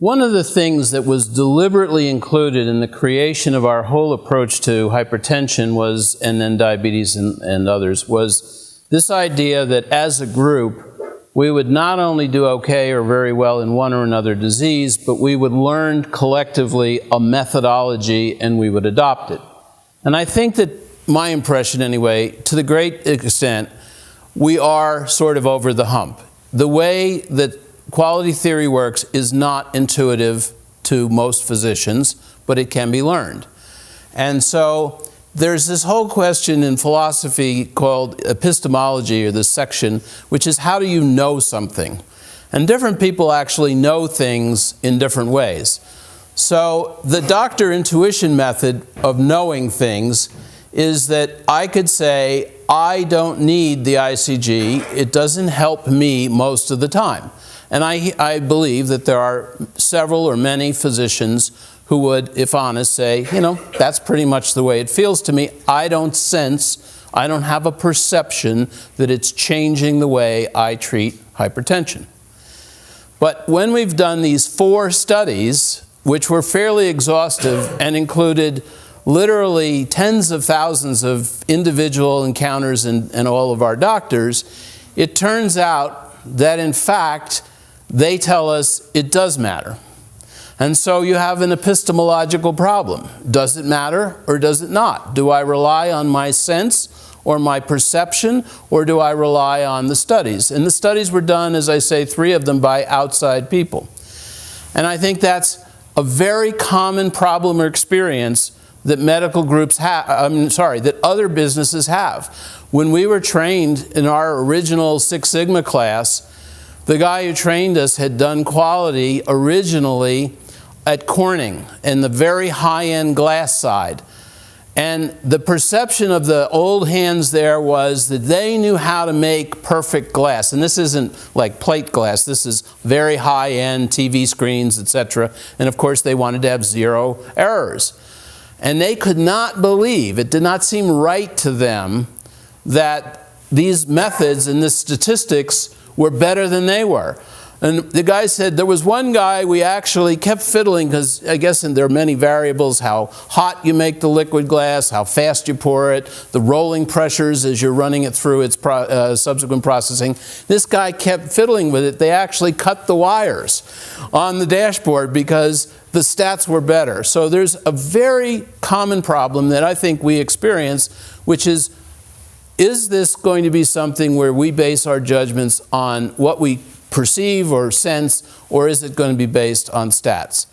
One of the things that was deliberately included in the creation of our whole approach to hypertension was, and then diabetes and others, was this idea that as a group, we would not only do okay or very well in one or another disease, but we would learn collectively a methodology and we would adopt it. And I think that my impression anyway, to the great extent, we are sort of over the hump. The way that quality theory works is not intuitive to most physicians, but it can be learned. And so there's this whole question in philosophy called epistemology, or this section, which is how do you know something? And different people actually know things in different ways. So the doctor intuition method of knowing things is that I could say, I don't need the ICG. It doesn't help me most of the time. And I believe that there are several or many physicians who would, if honest, say, you know, that's pretty much the way it feels to me. I don't have a perception that it's changing the way I treat hypertension. But when we've done these 4 studies, which were fairly exhaustive and included literally tens of thousands of individual encounters and all of our doctors, it turns out that in fact, they tell us it does matter. And so you have an epistemological problem. Does it matter or does it not? Do I rely on my sense or my perception, or do I rely on the studies? And the studies were done, as I say, 3 of them by outside people. And I think that's a very common problem or experience that medical groups have, that other businesses have. When we were trained in our original Six Sigma class, the guy who trained us had done quality originally at Corning in the very high-end glass side. And the perception of the old hands there was that they knew how to make perfect glass. And this isn't like plate glass. This is very high-end TV screens, etc. And of course, they wanted to have 0 errors. And they could not believe, it did not seem right to them that these methods and the statistics were better than they were. And the guy said, there was one guy we actually kept fiddling, because I guess there are many variables, how hot you make the liquid glass, how fast you pour it, the rolling pressures as you're running it through its subsequent processing. This guy kept fiddling with it. They actually cut the wires on the dashboard because the stats were better. So there's a very common problem that I think we experience, which is this going to be something where we base our judgments on what we perceive or sense, or is it going to be based on stats?